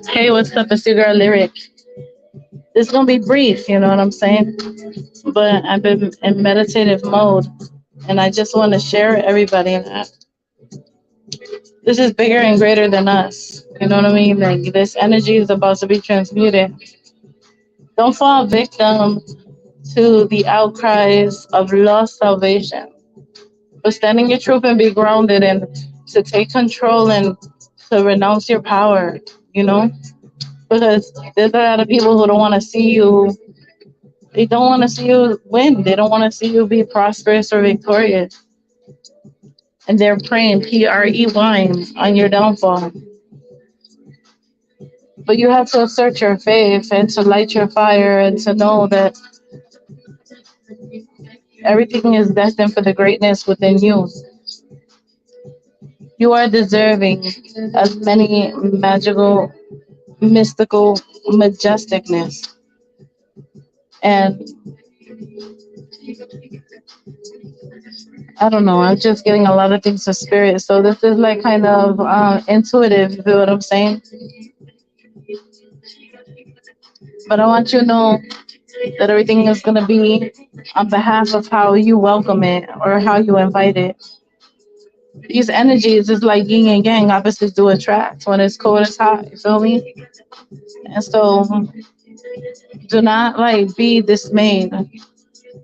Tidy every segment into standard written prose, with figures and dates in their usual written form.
Hey, what's up? It's your girl Lyric. It's gonna be brief, you know what I'm saying? But I've been in meditative mode, and I just want to share with everybody that this is bigger and greater than us. You know what I mean? Like this energy is about to be transmuted. Don't fall victim to the outcries of lost salvation, but stand in your truth and be grounded, and to take control and to renounce your power. You know, because there's a lot of people who don't want to see you. They don't want to see you win. They don't want to see you be prosperous or victorious. And they're praying PREY on your downfall. But you have to assert your faith and to light your fire and to know that everything is destined for the greatness within you. You are deserving of many magical, mystical majesticness. And I don't know, I'm just getting a lot of things to spirit. So this is like kind of intuitive, you feel what I'm saying? But I want you to know that everything is going to be on behalf of how you welcome it or how you invite it. These energies is like yin and yang, opposites do attract. When it's cold, it's hot. You feel me? And so, do not like be dismayed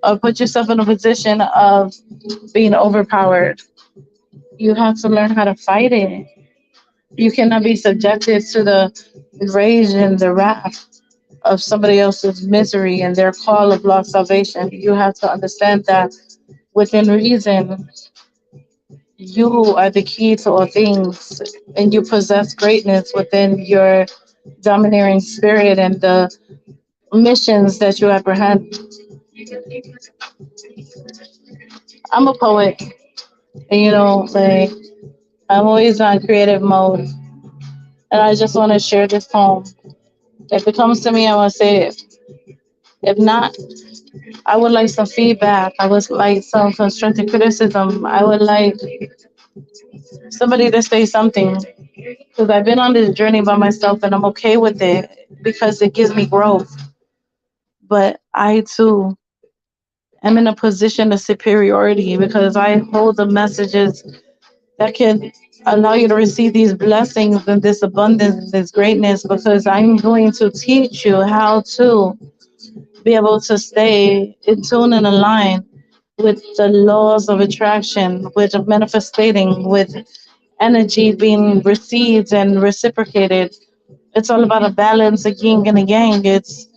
or put yourself in a position of being overpowered. You have to learn how to fight it. You cannot be subjected to the rage and the wrath of somebody else's misery and their call of lost salvation. You have to understand that within reason, you are the key to all things, and you possess greatness within your domineering spirit and the missions that you apprehend. I'm a poet, and like I'm always on creative mode, and I just want to share this poem. If it comes to me, I want to say it. If not, I would like some feedback. I would like some constructive criticism. I would like somebody to say something because I've been on this journey by myself and I'm okay with it because it gives me growth. But I too am in a position of superiority because I hold the messages that can allow you to receive these blessings and this abundance, this greatness, because I'm going to teach you how to be able to stay in tune and align with the laws of attraction, with manifesting, with energy being received and reciprocated. It's all about a balance, a yin and a yang. It's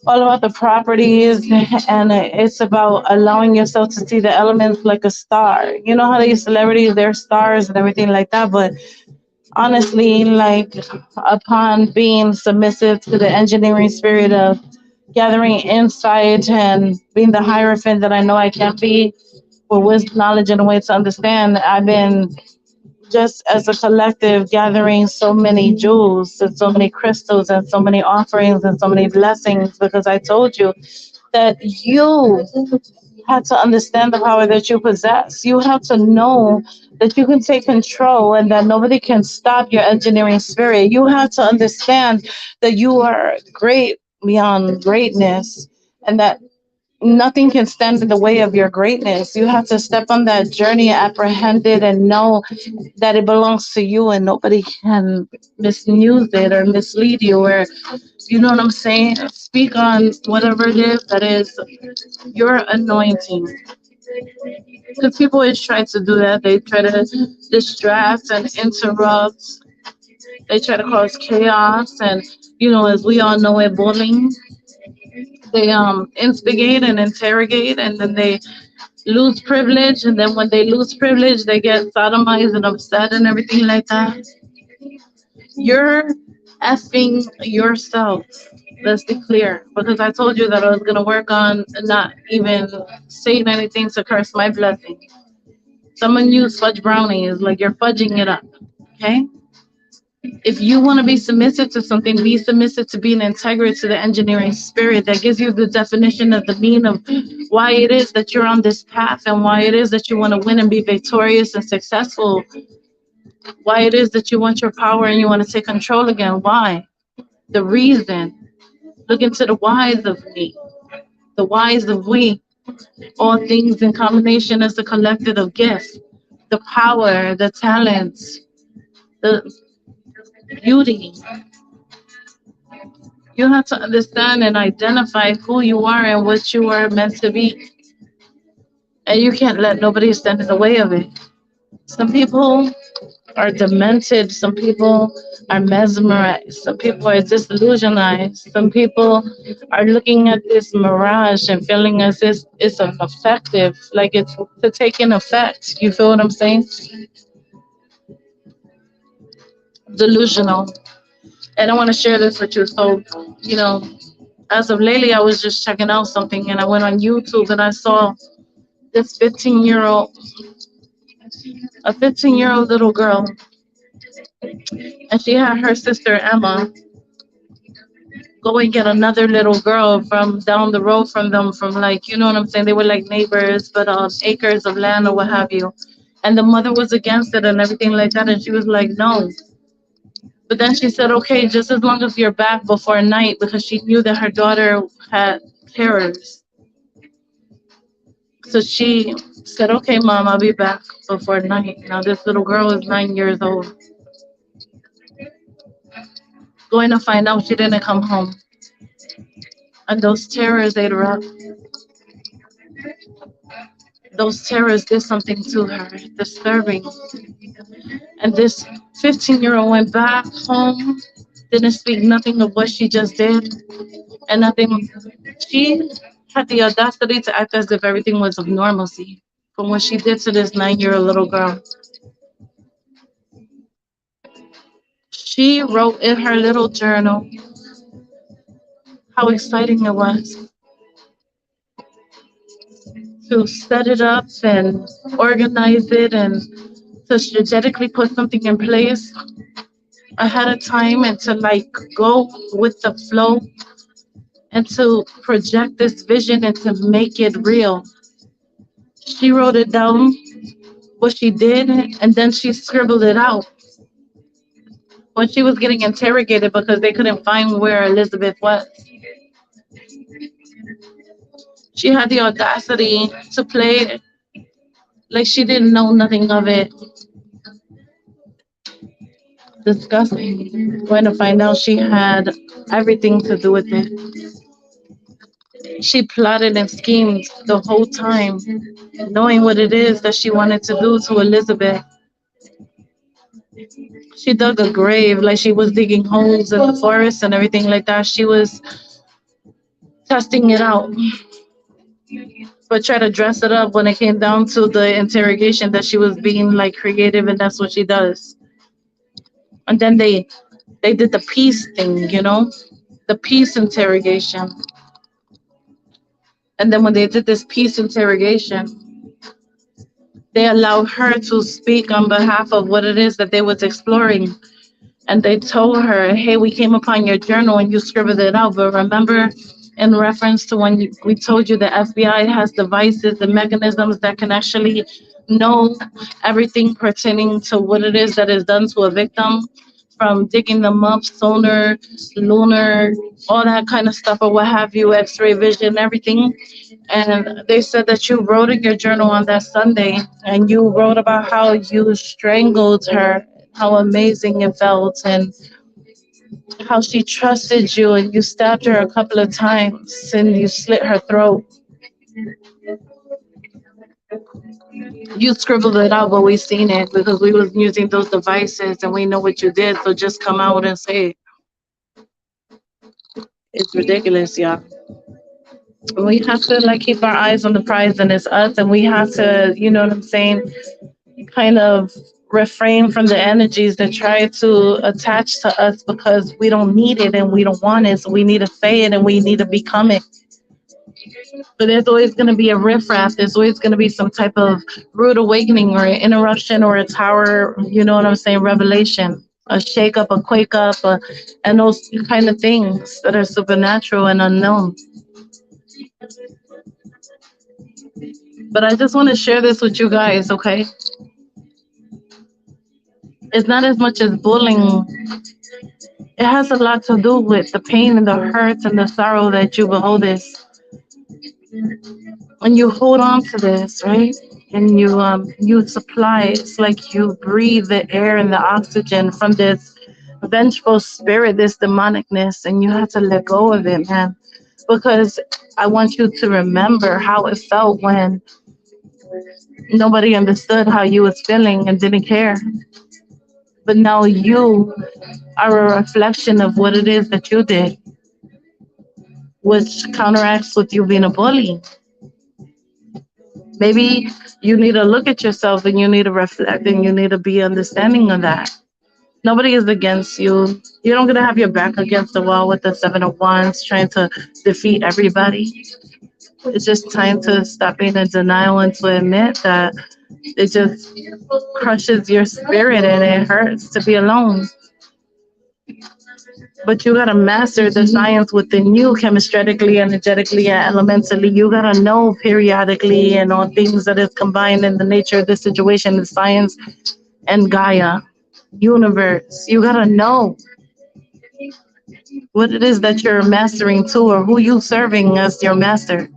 all about the properties, and it's about allowing yourself to see the elements like a star. You know how these celebrities, they're stars and everything like that, but honestly, like upon being submissive to the engineering spirit of gathering insight and being the hierophant that I know I can be with wisdom, knowledge, and a way to understand, I've been just as a collective gathering so many jewels and so many crystals and so many offerings and so many blessings because I told you that you have to understand the power that you possess. You have to know that you can take control and that nobody can stop your engineering spirit. You have to understand that you are great beyond greatness and that nothing can stand in the way of your greatness. You have to step on that journey, apprehend it, and know that it belongs to you and nobody can misuse it or mislead you or, you know what I'm saying? Speak on whatever it is that is your anointing. Because people always try to do that. They try to distract and interrupt. They try to cause chaos. And, as we all know it, bullying. They instigate and interrogate, and then they lose privilege. And then when they lose privilege, they get sodomized and upset and everything like that. You're effing yourself. Let's be clear. Because I told you that I was going to work on not even saying anything to curse my blessing. Someone used fudge brownies, like you're fudging it up. Okay? If you want to be submissive to something, be submissive to being integrated to the engineering spirit that gives you the definition of the meaning of why it is that you're on this path and why it is that you want to win and be victorious and successful. Why it is that you want your power and you want to take control again. Why? The reason. Look into the whys of me. The whys of we. All things in combination as the collective of gifts. The power, the talents, the beauty. You have to understand and identify who you are and what you are meant to be. And you can't let nobody stand in the way of it. Some people are demented. Some people are mesmerized. Some people are disillusionized. Some people are looking at this mirage and feeling as if it's effective, like it's to take in effect. You feel what I'm saying? Delusional. And I want to share this with you. So, you know, as of lately, I was just checking out something and I went on YouTube and I saw this 15-year-old, a 15-year-old little girl, and she had her sister Emma go and get another little girl from down the road from them, from like, you know what I'm saying? They were like neighbors, but acres of land or what have you. And the mother was against it and everything like that. And she was like, no. But then she said, okay, just as long as you're back before night, because she knew that her daughter had terrors. So she said, okay, mom, I'll be back before night. Now, this little girl is 9 years old. Going to find out she didn't come home. And those terrors ate her up. Those terrors did something to her, disturbing. And this 15-year-old went back home, didn't speak nothing of what she just did, and nothing. She had the audacity to act as if everything was of normalcy from what she did to this 9-year-old little girl. She wrote in her little journal how exciting it was to set it up and organize it and to strategically put something in place ahead of time and to like go with the flow and to project this vision and to make it real. She wrote it down, what she did, and then she scribbled it out when she was getting interrogated because they couldn't find where Elizabeth was. She had the audacity to play it like she didn't know nothing of it. Disgusting. Going to find out she had everything to do with it. She plotted and schemed the whole time, knowing what it is that she wanted to do to Elizabeth. She dug a grave like she was digging holes in the forest and everything like that. She was testing it out, but tried to dress it up when it came down to the interrogation that she was being like creative and that's what she does. And then they did the peace thing, you know, the peace interrogation. And then when they did this peace interrogation, they allowed her to speak on behalf of what it is that they was exploring. And they told her, hey, we came upon your journal and you scribbled it out. But remember, in reference to when we told you the FBI has devices and mechanisms that can actually know everything pertaining to what it is that is done to a victim, from digging them up, sonar, lunar, all that kind of stuff, or what have you, x-ray vision, everything. And they said that you wrote in your journal on that Sunday, and you wrote about how you strangled her, how amazing it felt, and how she trusted you, and you stabbed her a couple of times, and you slit her throat. You scribbled it out, but we seen it because we was using those devices, and we know what you did. So just come out and say it. It's ridiculous, yeah. We have to like keep our eyes on the prize, and it's us, and we have to, you know what I'm saying, kind of refrain from the energies that try to attach to us because we don't need it and we don't want it. So we need to say it and we need to become it. But there's always going to be a riffraff. There's always going to be some type of rude awakening or an interruption or a tower, you know what I'm saying, revelation, a shake up, a quake up, and those kind of things that are supernatural and unknown. But I just want to share this with you guys, okay? It's not as much as bullying. It has a lot to do with the pain and the hurts and the sorrow that you behold this. When you hold on to this, right? And you supply, it's like you breathe the air and the oxygen from this vengeful spirit, this demonicness, and you have to let go of it, man. Because I want you to remember how it felt when nobody understood how you was feeling and didn't care. But now you are a reflection of what it is that you did, which counteracts with you being a bully. Maybe you need to look at yourself and you need to reflect and you need to be understanding of that. Nobody is against you. You don't gonna have your back against the wall with the Seven of Wands trying to defeat everybody. It's just time to stop being in denial and to admit that it just crushes your spirit and it hurts to be alone. But you gotta master the science within you, chemistretically, energetically, and elementally. You gotta know periodically and all things that is combined in the nature of the situation, the science and Gaia, universe. You gotta know what it is that you're mastering to or who you serving as your master.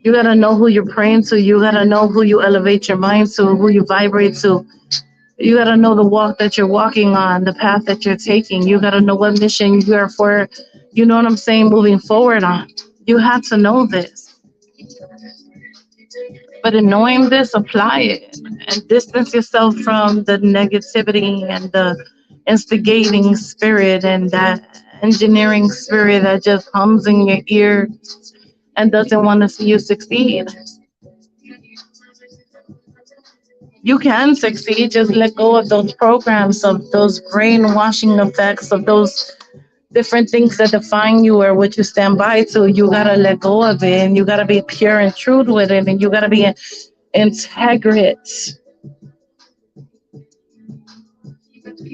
You gotta know who you're praying to. You gotta know who you elevate your mind to, who you vibrate to. You gotta know the walk that you're walking on, the path that you're taking. You gotta know what mission you're for. You know what I'm saying? Moving forward on. You have to know this. But in knowing this, apply it and distance yourself from the negativity and the instigating spirit and that engineering spirit that just hums in your ear and doesn't want to see you succeed. You can succeed, just let go of those programs, of those brainwashing effects, of those different things that define you or what you stand by to. You gotta let go of it and you gotta be pure and true with it and you gotta be integrate,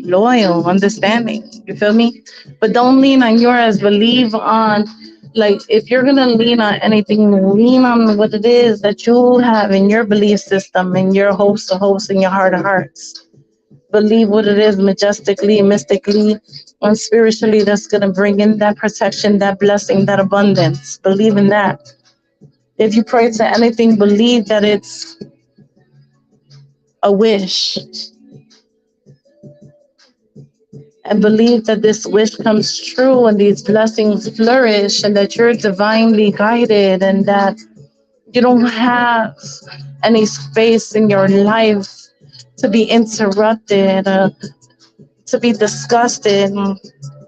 loyal, understanding. You feel me? But don't lean on yours. Believe on, like, if you're gonna lean on anything, lean on what it is that you have in your belief system, in your hopes to hopes, in your heart of hearts. Believe what it is majestically, mystically, and spiritually that's gonna bring in that protection, that blessing, that abundance. Believe in that. If you pray to anything, believe that it's a wish and believe that this wish comes true and these blessings flourish and that you're divinely guided and that you don't have any space in your life to be interrupted, to be disgusted,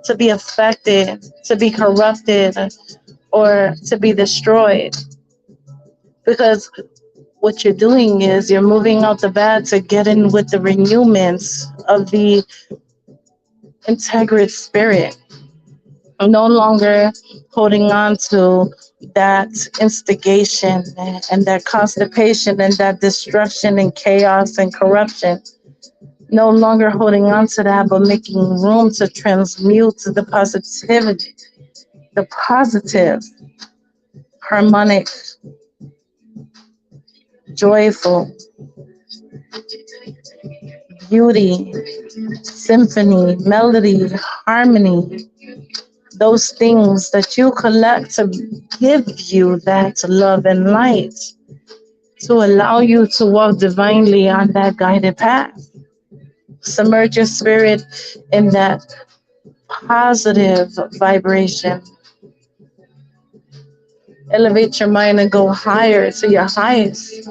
to be affected, to be corrupted, or to be destroyed. Because what you're doing is you're moving out the bad to get in with the renewments of the integrate spirit. No longer holding on to that instigation and that constipation and that destruction and chaos and corruption. No longer holding on to that, but making room to transmute the positivity, the positive, harmonic, joyful, beauty, symphony, melody, harmony, those things that you collect to give you that love and light, to allow you to walk divinely on that guided path. Submerge your spirit in that positive vibration. Elevate your mind and go higher to your highest.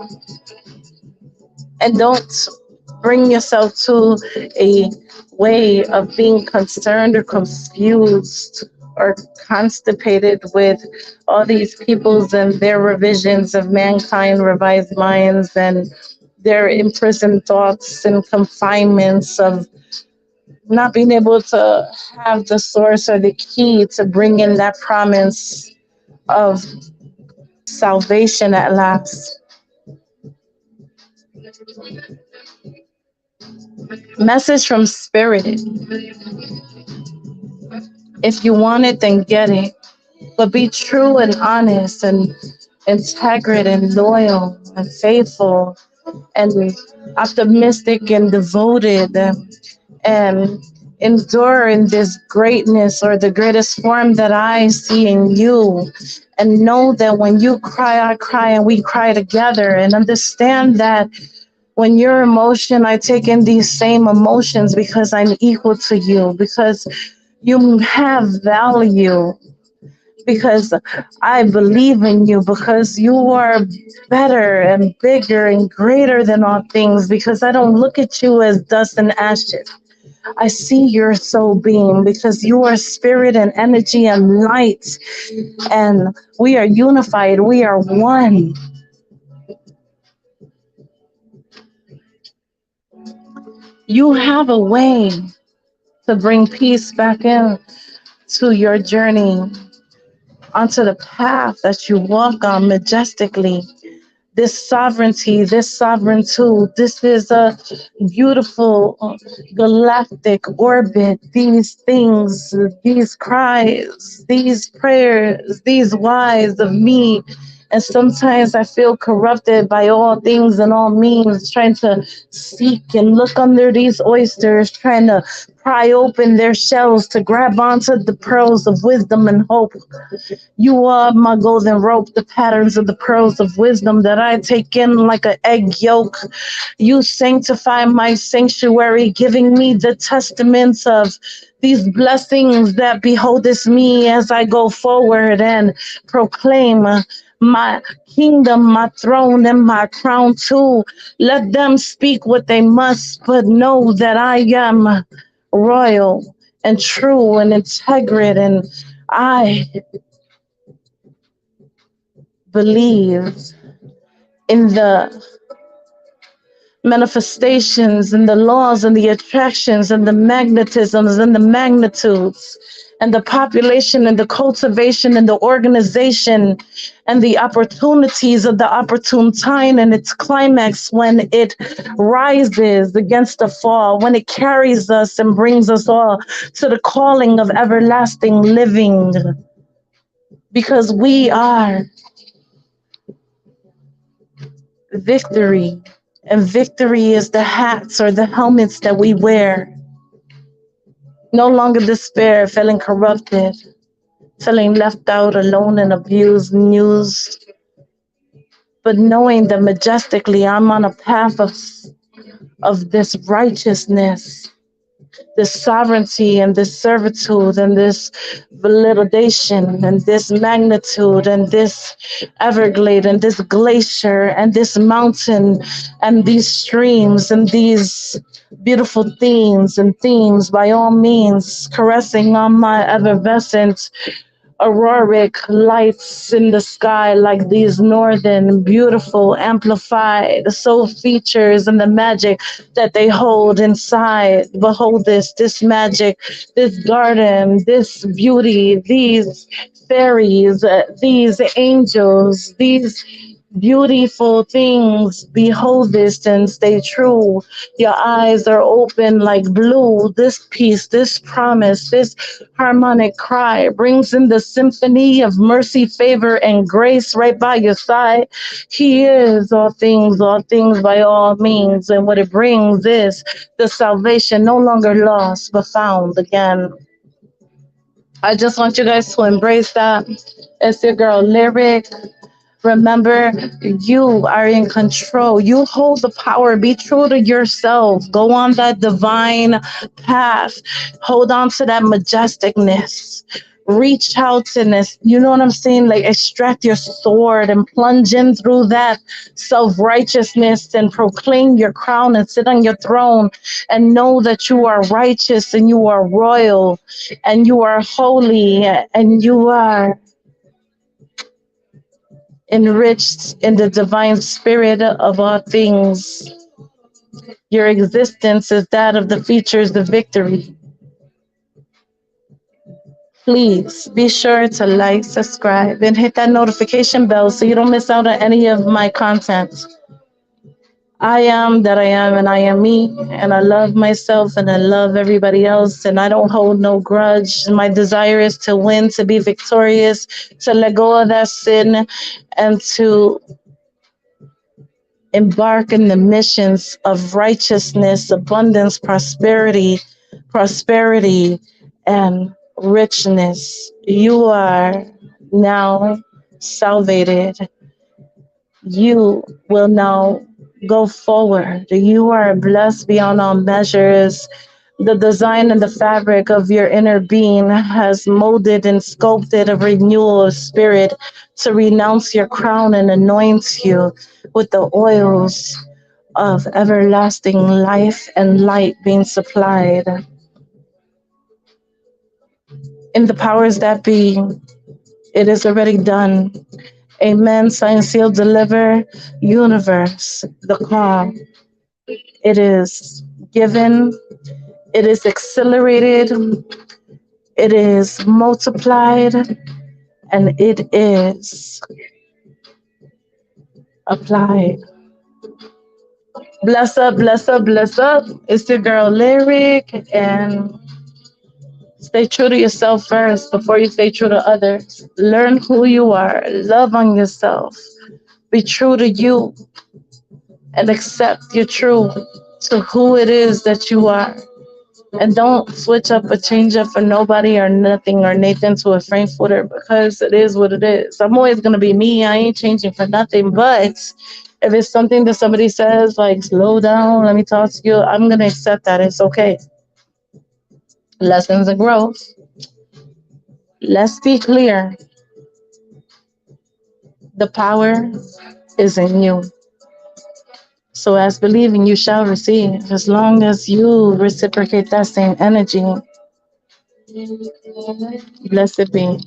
And don't bring yourself to a way of being concerned or confused or constipated with all these peoples and their revisions of mankind, revised minds, and their imprisoned thoughts and confinements of not being able to have the source or the key to bring in that promise of salvation at last. Message from Spirit. If you want it, then get it. But be true and honest and integrate and loyal and faithful and optimistic and devoted. and endure in this greatness or the greatest form that I see in you. And know that when you cry, I cry, and we cry together. And understand that when your emotion, I take in these same emotions because I'm equal to you, because you have value, because I believe in you, because you are better and bigger and greater than all things, because I don't look at you as dust and ashes. I see your soul being, because you are spirit and energy and light, and we are unified. We are one. You have a way to bring peace back in to your journey, onto the path that you walk on majestically. This sovereignty, this sovereignty, this is a beautiful galactic orbit. These things, these cries, these prayers, these whys of me. And sometimes I feel corrupted by all things and all means, trying to seek and look under these oysters, trying to pry open their shells to grab onto the pearls of wisdom and hope. You are my golden rope, the patterns of the pearls of wisdom that I take in like an egg yolk. You sanctify my sanctuary, giving me the testaments of these blessings that beholdeth me as I go forward and proclaim my kingdom, my throne, and my crown too. Let them speak what they must, but know that I am royal and true and integrate, and I believe in the manifestations and the laws and the attractions and the magnetisms and the magnitudes and the population and the cultivation and the organization and the opportunities of the opportune time and its climax when it rises against the fall, when it carries us and brings us all to the calling of everlasting living, because we are victory. And victory is the hats or the helmets that we wear. No longer despair, feeling corrupted, feeling left out, alone, and abused, used, but knowing that majestically I'm on a path of this righteousness, this sovereignty and this servitude and this validation and this magnitude and this everglade and this glacier and this mountain and these streams and these beautiful themes by all means caressing on my effervescent auroric lights in the sky, like these northern, beautiful, amplified soul features and the magic that they hold inside. Behold this magic, this garden, this beauty, these fairies, these angels, these beautiful things. Behold this and stay true. Your eyes are open like blue. This peace, this promise, this harmonic cry brings in the symphony of mercy, favor, and grace right by your side. He is all things by all means. And what it brings is the salvation, no longer lost, but found again. I just want you guys to embrace that. It's your girl, Lyric. Remember, you are in control. You hold the power. Be true to yourself. Go on that divine path. Hold on to that majesticness. Reach out to this. You know what I'm saying? Like extract your sword and plunge in through that self-righteousness and proclaim your crown and sit on your throne and know that you are righteous and you are royal and you are holy and you are enriched in the divine spirit of all things. Your existence is that of the features of victory. Please be sure to like, subscribe, and hit that notification bell so you don't miss out on any of my content. I am that I am, and I am me, and I love myself, and I love everybody else, and I don't hold no grudge. My desire is to win, to be victorious, to let go of that sin, and to embark in the missions of righteousness, abundance, prosperity, prosperity, and richness. You are now salvated. You will now go forward. You are blessed beyond all measures. The design and the fabric of your inner being has molded and sculpted a renewal of spirit to renounce your crown and anoint you with the oils of everlasting life and light being supplied. In the powers that be, it is already done. Amen. Sign, seal, deliver, universe, the calm. It is given, it is accelerated, it is multiplied, and it is applied. Bless up, bless up, bless up. It's your girl Lyric, and stay true to yourself first before you stay true to others. Learn who you are, love on yourself, be true to you, and accept your truth to who it is that you are. And don't switch up or change up for nobody or nothing or Nathan to a Frankfurter because it is what it is. I'm always going to be me. I ain't changing for nothing. But if it's something that somebody says, like, slow down, let me talk to you, I'm going to accept that. It's okay. Lessons and growth. Let's be clear. The power is in you. So as believing, you shall receive. As long as you reciprocate that same energy, blessed be.